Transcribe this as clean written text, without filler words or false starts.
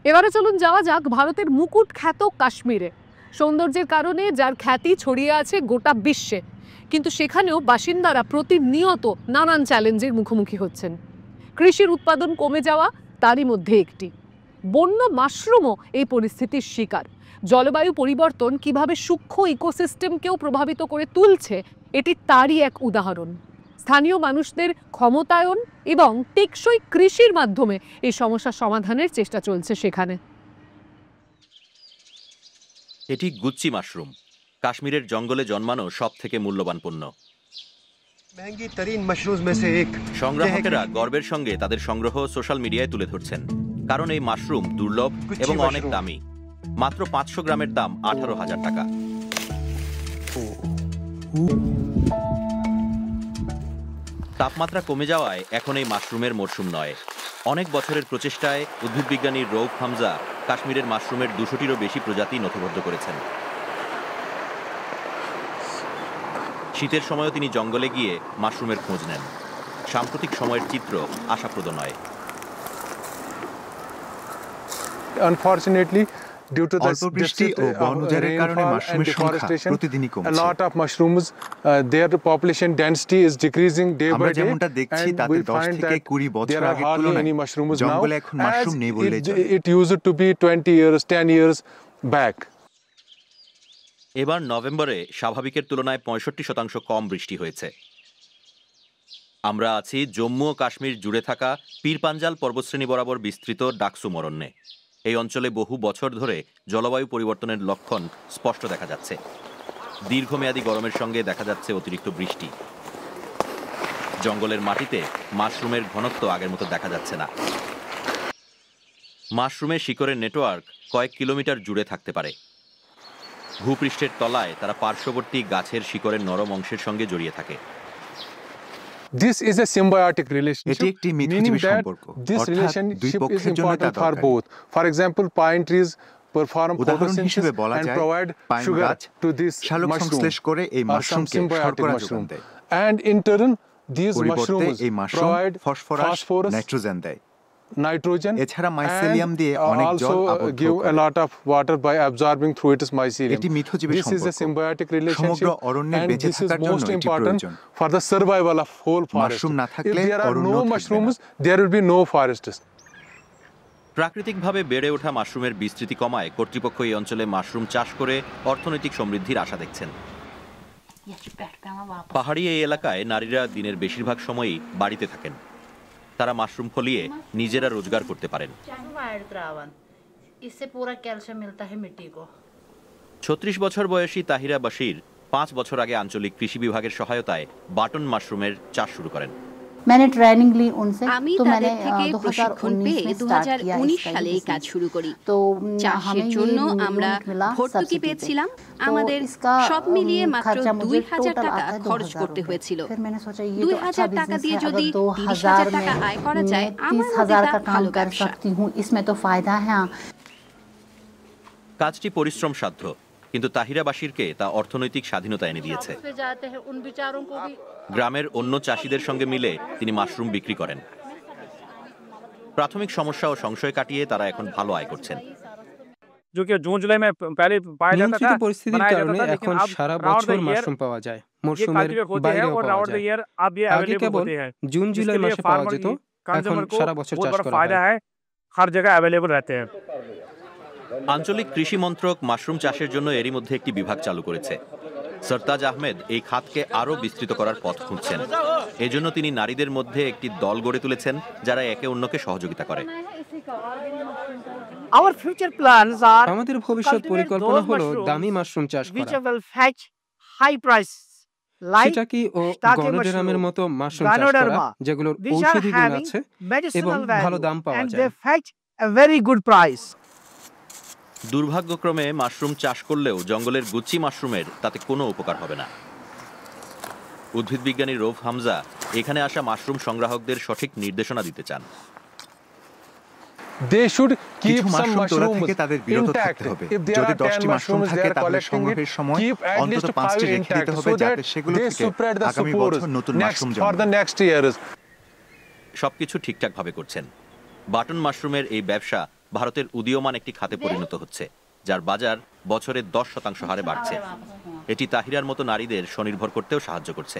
এবারে চলুন যাওয়া যাক ভারতের মুকুট খ্যাত কাশ্মীরে। সৌন্দর্যের কারণে যার খ্যাতি ছড়িয়ে আছে গোটা বিশ্বে, কিন্তু সেখানেও বাসিন্দারা প্রতিনিয়ত নানান চ্যালেঞ্জের মুখোমুখি হচ্ছেন। কৃষির উৎপাদন কমে যাওয়া তারই মধ্যে একটি। বন্য মাশরুমও এই পরিস্থিতির শিকার। জলবায়ু পরিবর্তন কিভাবে সূক্ষ্ম ইকোসিস্টেমকেও প্রভাবিত করে তুলছে, এটি তারই এক উদাহরণ। স্থানীয় মানুষদের ক্ষমতায়ন এবং টেকসই কৃষির মাধ্যমে এই সমস্যা সমাধানের চেষ্টা চলছে সেখানে। এটি গুচ্চি মাশরুম, কাশ্মীরের জঙ্গলে জন্মানো সব থেকে মূল্যবান পণ্য। সংগ্রাহকেরা গর্বের সঙ্গে তাদের সংগ্রহ সোশ্যাল মিডিয়ায় তুলে ধরছেন, কারণ এই মাশরুম দুর্লভ এবং অনেক দামি। মাত্র 500 গ্রামের দাম 18,000 টাকা। তাপমাত্রা কমে যাওয়ায় এখন এই মাশরুমের মরশুম নয়। অনেক বছরের প্রচেষ্টায় উদ্ভিদবিজ্ঞানী রৌফ হামজা কাশ্মীরের মাশরুমের 200টিরও বেশি প্রজাতি নথিবদ্ধ করেছেন। শীতের সময়ও তিনি জঙ্গলে গিয়ে মাশরুমের খোঁজ নেন। সাম্প্রতিক সময়ের চিত্র আশাপ্রদ নয়। Unfortunately, due to the rainfall and deforestation, a lot of mushrooms, their population density is decreasing day by day, and we find that there are hardly any mushrooms now, as it used to be 20 years, 10 years back. এবার নভেম্বরে স্বাভাবিকের তুলনায় 65% কম বৃষ্টি হয়েছে। আমরা আছি জম্মু ও কাশ্মীর জুড়ে থাকা পীরপাঞ্জাল পর্বতশ্রেণী বরাবর বিস্তৃত ডাকসুম অরণ্যে। এই অঞ্চলে বহু বছর ধরে জলবায়ু পরিবর্তনের লক্ষণ স্পষ্ট দেখা যাচ্ছে। দীর্ঘমেয়াদী গরমের সঙ্গে দেখা যাচ্ছে অতিরিক্ত বৃষ্টি। জঙ্গলের মাটিতে মাশরুমের ঘনত্ব আগের মতো দেখা যাচ্ছে না। মাশরুমের শিকড়ের নেটওয়ার্ক কয়েক কিলোমিটার জুড়ে থাকতে পারে। ভূপৃষ্ঠের তলায় তারা পার্শ্ববর্তী গাছের শিকড়ের নরম অংশের সঙ্গে জড়িয়ে থাকে। This is a symbiotic relationship, meaning that this relationship is important for both. For example, pine trees perform photosynthesis and provide sugar to this mushroom, some symbiotic mushroom. And in turn, these mushrooms provide phosphorus, nitrogen, and also give a lot of water by absorbing through its mycelium. This is a symbiotic relationship, and this is most important for the survival of whole forest. If there are no mushrooms, there will be no forests. প্রাকৃতিকভাবে বেড়ে ওঠা মাশরুমের বিস্তৃতি কমায় কর্তৃপক্ষ এই অঞ্চলে mushroom চাষ করে অর্থনৈতিক সমৃদ্ধির আশা দেখছেন। পাহাড়ি এই এলাকায় নারীরা দিনের বেশিরভাগ সময়ই বাড়িতে থাকেন। তারা মাশরুম ফলিয়ে নিজেরা রোজগার করতে পারেন। 36 বছর বয়সী তাহিরা বাশির 5 বছর আগে আঞ্চলিক কৃষি বিভাগের সহায়তায় বাটন মাশরুমের চাষ শুরু করেন। আমি তাদের থেকে প্রশিক্ষণ পেয়ে 2019 সালে এই কাজ শুরু করি। চাষের জন্য আমরা ভর্তুকি পেয়েছিলাম। আমাদের সব মিলিয়ে মাত্র 2000 টাকা খরচ করতে হয়েছিল। 2000 টাকা দিয়ে যদি 30,000 টাকা আয় করা যায়, আমার মতে তা ভালো ব্যবসা। কাজটি পরিশ্রম সাধ্য, কিন্তু তাহিরা বাশিরকে তা অর্থনৈতিক স্বাধীনতা এনে দিয়েছে। গ্রামের অন্য চাষিদের সঙ্গে মিলে তিনি মাশরুম বিক্রি করেন। প্রাথমিক সমস্যা ও সংশয় কাটিয়ে তারা এখন ভালো আয় করছেন। নিয়ন্ত্রিত পরিস্থিতির কারণে এখন সারা বছর মাশরুম পাওয়া যায়, মরশুমের বাইরেও পাওয়া যায়। আগে কেবল জুন জুলাই মাসে পাওয়া যেত, এখন সারা বছর চাষ করা হয়। আঞ্চলিক কৃষি মন্ত্রক মাশরুম চাষের জন্য এরই মধ্যে একটি বিভাগ চালু করেছে। সরতাজ আহমেদ এই খাতকে আরও বিস্তৃত করার পথ খুঁজছেন। এজন্য তিনি নারীদের মধ্যে একটি দল গড়ে তুলেছেন, যারা একে অন্যকে সহযোগিতা করে। আমাদের ভবিষ্যৎ পরিকল্পনা হলো দামি মাশরুম চাষ করা। সিটাকি ও গনোডেরামের মতো মাশরুম চাষ করা, যেগুলোর ঔষধি গুণ আছে এবং ভালো দাম পাওয়া যায়। দুর্ভাগ্যক্রমে মাশরুম চাষ করলেও জঙ্গলের গুচ্চি মাশরুমের তাতে কোনো উপকার হবে না। উদ্ভিদবিজ্ঞানী রৌফ হামজা এখানে আসা মাশরুম সংগ্রাহকদের সঠিক নির্দেশনা দিতে চান। They should keep some mushrooms intact. If there are 10 mushrooms they are collecting it, keep at least 5 intact so that they spread the spores for the next years. সবকিছু ঠিকঠাক ভাবে করছেন। বাটন মাশরুমের এই ব্যবসা ভারতের উদীয়মান একটি খাতে পরিণত হচ্ছে, যার বাজার বছরে 10% হারে বাড়ছে। এটি তাহিরার মতো নারীদের স্বনির্ভর করতেও সাহায্য করছে।